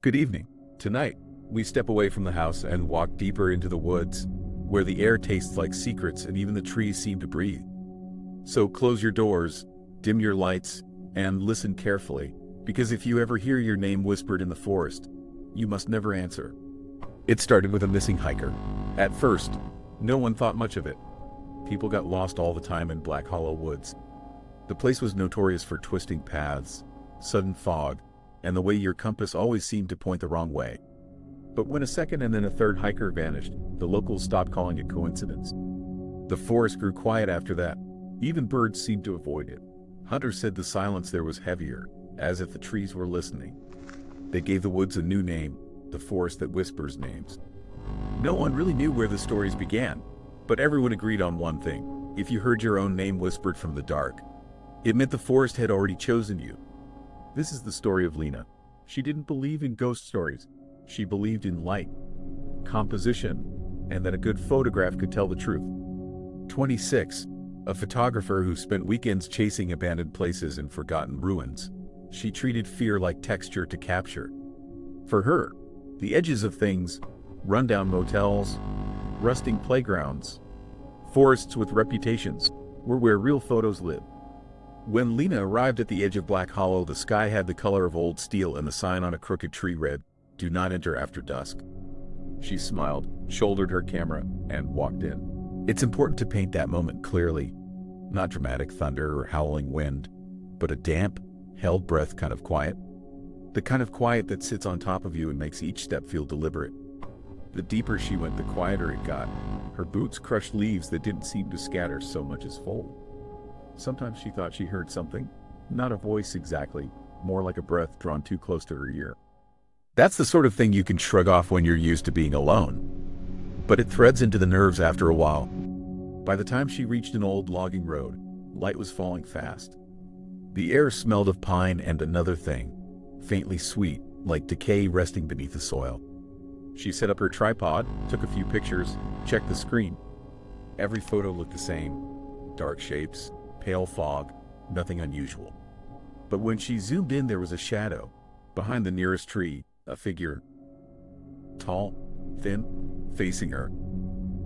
Good evening. Tonight, we step away from the house and walk deeper into the woods, where the air tastes like secrets and even the trees seem to breathe. So close your doors, dim your lights, and listen carefully, because if you ever hear your name whispered in the forest, you must never answer. It started with a missing hiker. At first, no one thought much of it. People got lost all the time in Black Hollow Woods. The place was notorious for twisting paths, sudden fog, and the way your compass always seemed to point the wrong way. But when a second and then a third hiker vanished, the locals stopped calling it coincidence. The forest grew quiet after that. Even birds seemed to avoid it. Hunters said the silence there was heavier, as if the trees were listening. They gave the woods a new name, the forest that whispers names. No one really knew where the stories began, but everyone agreed on one thing. If you heard your own name whispered from the dark, it meant the forest had already chosen you. This is the story of Lena. She didn't believe in ghost stories. She believed in light, composition, and that a good photograph could tell the truth. 26, a photographer who spent weekends chasing abandoned places and forgotten ruins. She treated fear like texture to capture. For her, the edges of things, rundown motels, rusting playgrounds, forests with reputations, were where real photos live. When Lena arrived at the edge of Black Hollow, the sky had the color of old steel and the sign on a crooked tree read, "Do not enter after dusk." She smiled, shouldered her camera, and walked in. It's important to paint that moment clearly. Not dramatic thunder or howling wind, but a damp, held breath kind of quiet. The kind of quiet that sits on top of you and makes each step feel deliberate. The deeper she went, the quieter it got. Her boots crushed leaves that didn't seem to scatter so much as fold. Sometimes she thought she heard something. Not a voice exactly, more like a breath drawn too close to her ear. That's the sort of thing you can shrug off when you're used to being alone. But it threads into the nerves after a while. By the time she reached an old logging road, light was falling fast. The air smelled of pine and another thing, faintly sweet, like decay resting beneath the soil. She set up her tripod, took a few pictures, checked the screen. Every photo looked the same. Dark shapes, pale fog, nothing unusual. But when she zoomed in, there was a shadow. Behind the nearest tree, a figure. Tall, thin, facing her.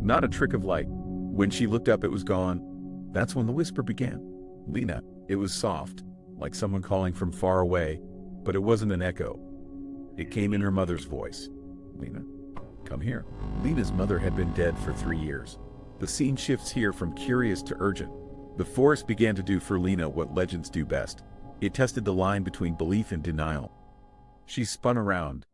Not a trick of light. When she looked up, it was gone. That's when the whisper began. Lena. It was soft, like someone calling from far away, but it wasn't an echo. It came in her mother's voice. Lena, come here. Lena's mother had been dead for 3 years. The scene shifts here from curious to urgent. The forest began to do for Lena what legends do best. It tested the line between belief and denial. She spun around,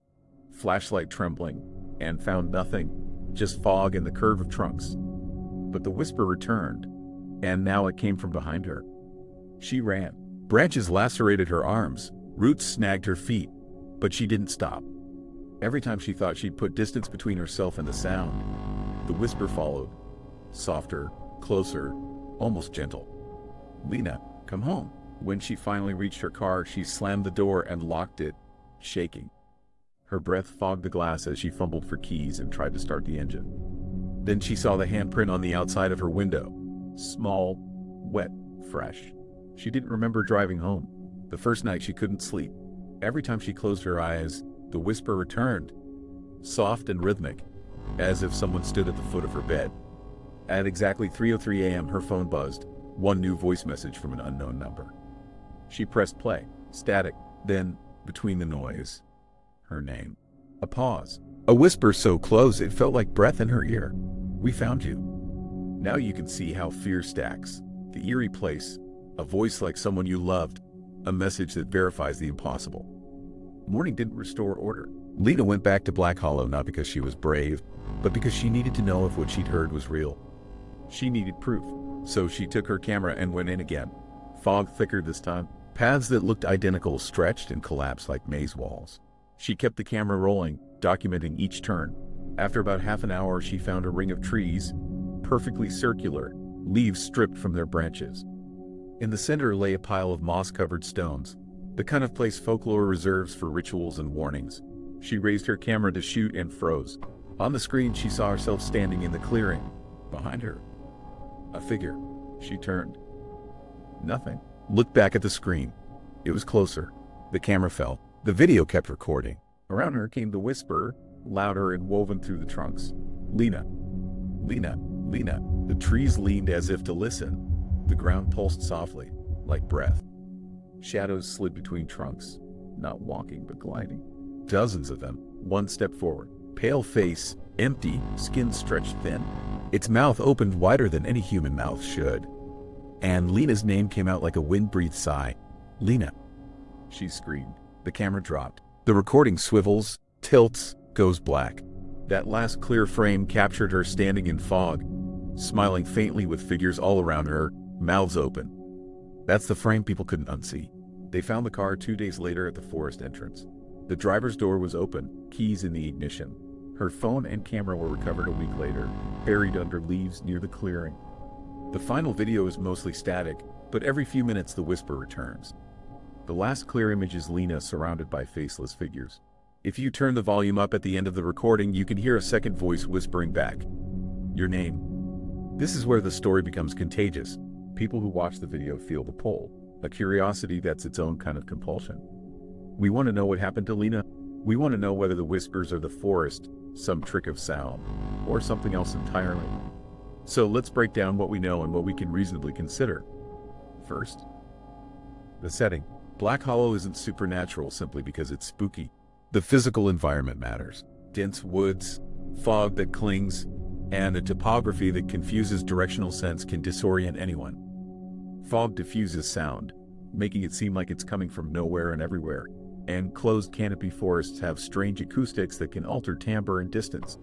flashlight trembling, and found nothing, just fog and the curve of trunks. But the whisper returned, and now it came from behind her. She ran. Branches lacerated her arms, roots snagged her feet, but she didn't stop. Every time she thought she'd put distance between herself and the sound, the whisper followed. Softer, closer, almost gentle. Lena, come home. When she finally reached her car, she slammed the door and locked it, shaking. Her breath fogged the glass as she fumbled for keys and tried to start the engine. Then she saw the handprint on the outside of her window. Small, wet, fresh. She didn't remember driving home. The first night she couldn't sleep. Every time she closed her eyes, the whisper returned, soft and rhythmic, as if someone stood at the foot of her bed. At exactly 3:03 a.m., her phone buzzed, one new voice message from an unknown number. She pressed play, static, then, between the noise, her name. A pause. A whisper so close it felt like breath in her ear. We found you. Now you can see how fear stacks. The eerie place, a voice like someone you loved, a message that verifies the impossible. Morning didn't restore order. Lena went back to Black Hollow not because she was brave, but because she needed to know if what she'd heard was real. She needed proof, so she took her camera and went in again. Fog thickered this time. Paths that looked identical stretched and collapsed like maze walls. She kept the camera rolling, documenting each turn. After about half an hour, she found a ring of trees, perfectly circular, leaves stripped from their branches. In the center lay a pile of moss-covered stones, the kind of place folklore reserves for rituals and warnings. She raised her camera to shoot and froze. On the screen, she saw herself standing in the clearing. Behind her, a figure. She turned. Nothing. Looked back at the screen. It was closer. The camera fell. The video kept recording. Around her came the whisper, louder and woven through the trunks. Lena. Lena. Lena. The trees leaned as if to listen. The ground pulsed softly, like breath. Shadows slid between trunks, not walking but gliding. Dozens of them, one step forward. Pale face, empty, skin stretched thin. Its mouth opened wider than any human mouth should. And Lena's name came out like a wind-breathed sigh. Lena. She screamed. The camera dropped. The recording swivels, tilts, goes black. That last clear frame captured her standing in fog, smiling faintly with figures all around her, mouths open. That's the frame people couldn't unsee. They found the car 2 days later at the forest entrance. The driver's door was open, keys in the ignition. Her phone and camera were recovered a week later, buried under leaves near the clearing. The final video is mostly static, but every few minutes the whisper returns. The last clear image is Lena surrounded by faceless figures. If you turn the volume up at the end of the recording, you can hear a second voice whispering back, "Your name." This is where the story becomes contagious. People who watch the video feel the pull, a curiosity that's its own kind of compulsion. We want to know what happened to Lena. We want to know whether the whispers are the forest, some trick of sound, or something else entirely. So let's break down what we know and what we can reasonably consider. First, the setting. Black Hollow isn't supernatural simply because it's spooky. The physical environment matters. Dense woods, fog that clings, and a topography that confuses directional sense can disorient anyone. Fog diffuses sound, making it seem like it's coming from nowhere and everywhere. And closed canopy forests have strange acoustics that can alter timbre and distance.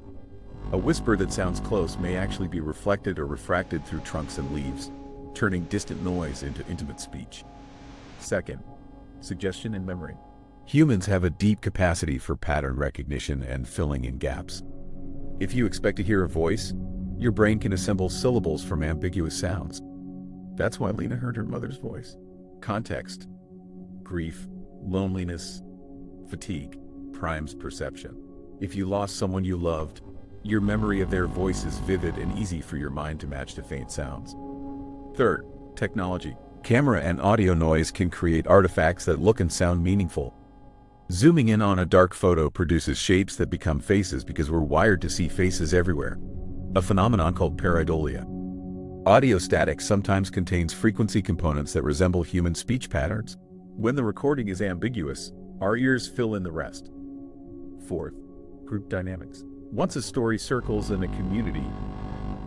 A whisper that sounds close may actually be reflected or refracted through trunks and leaves, turning distant noise into intimate speech. Second, suggestion and memory. Humans have a deep capacity for pattern recognition and filling in gaps. If you expect to hear a voice, your brain can assemble syllables from ambiguous sounds. That's why Lena heard her mother's voice. Context, grief, loneliness, fatigue, primes perception. If you lost someone you loved, your memory of their voice is vivid and easy for your mind to match to faint sounds. Third, technology. Camera and audio noise can create artifacts that look and sound meaningful. Zooming in on a dark photo produces shapes that become faces because we're wired to see faces everywhere, a phenomenon called pareidolia. Audio static sometimes contains frequency components that resemble human speech patterns. When the recording is ambiguous, our ears fill in the rest. Fourth, group dynamics. Once a story circles in a community,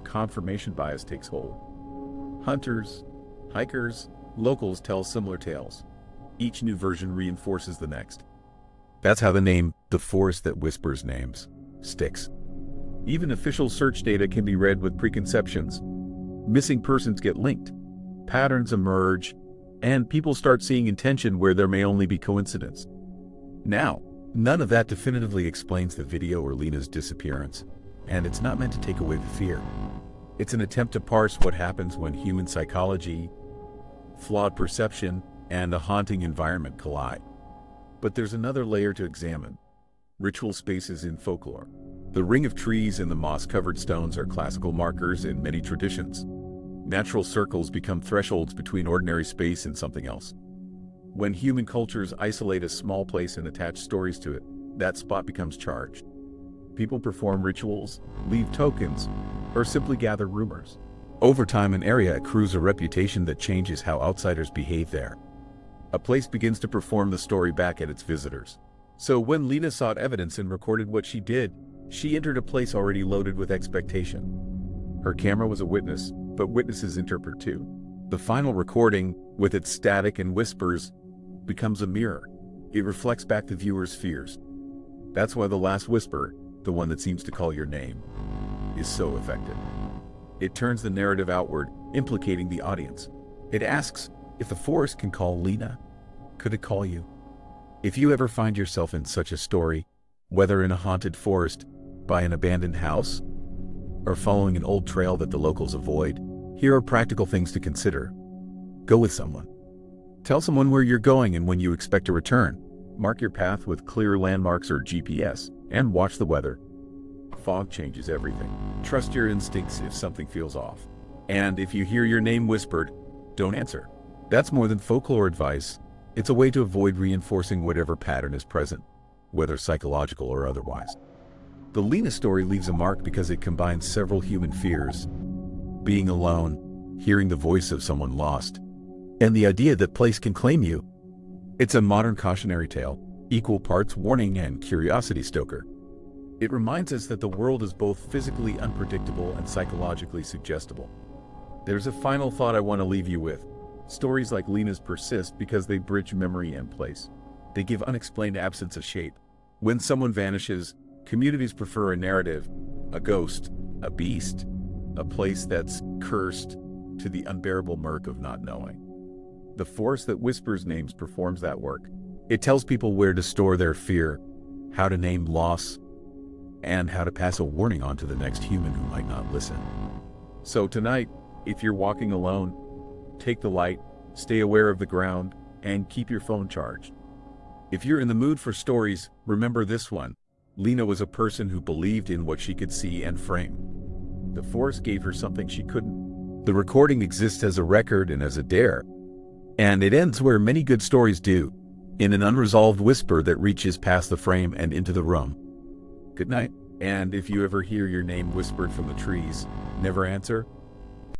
confirmation bias takes hold. Hunters, hikers, locals tell similar tales. Each new version reinforces the next. That's how the name, "The Forest That Whispers Names," sticks. Even official search data can be read with preconceptions. Missing persons get linked, patterns emerge, and people start seeing intention where there may only be coincidence. Now, none of that definitively explains the video or Lena's disappearance, and it's not meant to take away the fear. It's an attempt to parse what happens when human psychology, flawed perception, and a haunting environment collide. But there's another layer to examine. Ritual spaces in folklore. The ring of trees and the moss-covered stones are classical markers in many traditions. Natural circles become thresholds between ordinary space and something else. When human cultures isolate a small place and attach stories to it, that spot becomes charged. People perform rituals, leave tokens, or simply gather rumors. Over time, an area accrues a reputation that changes how outsiders behave there. A place begins to perform the story back at its visitors. So when Lena sought evidence and recorded what she did, she entered a place already loaded with expectation. Her camera was a witness, but witnesses interpret too. The final recording, with its static and whispers, becomes a mirror. It reflects back the viewer's fears. That's why the last whisper, the one that seems to call your name, is so effective. It turns the narrative outward, implicating the audience. It asks, if the forest can call Lena, could it call you? If you ever find yourself in such a story, whether in a haunted forest, by an abandoned house, or following an old trail that the locals avoid, here are practical things to consider. Go with someone. Tell someone where you're going and when you expect to return. Mark your path with clear landmarks or GPS, and watch the weather. Fog changes everything. Trust your instincts if something feels off. And if you hear your name whispered, don't answer. That's more than folklore advice. It's a way to avoid reinforcing whatever pattern is present. whether psychological or otherwise. The Lena story leaves a mark because it combines several human fears: being alone, hearing the voice of someone lost, and the idea that place can claim you. It's a modern cautionary tale, equal parts warning and curiosity stoker. It reminds us that the world is both physically unpredictable and psychologically suggestible. There's a final thought I want to leave you with. Stories like Lena's persist because they bridge memory and place. They give unexplained absence of shape. When someone vanishes, communities prefer a narrative, a ghost, a beast, a place that's cursed, to the unbearable murk of not knowing. The force that whispers names performs that work. It tells people where to store their fear, how to name loss, and how to pass a warning on to the next human who might not listen. So tonight, if you're walking alone, take the light, stay aware of the ground, and keep your phone charged. If you're in the mood for stories, remember this one. Lena was a person who believed in what she could see and frame. The force gave her something she couldn't. The recording exists as a record and as a dare. And it ends where many good stories do, in an unresolved whisper that reaches past the frame and into the room. Good night. And if you ever hear your name whispered from the trees, never answer.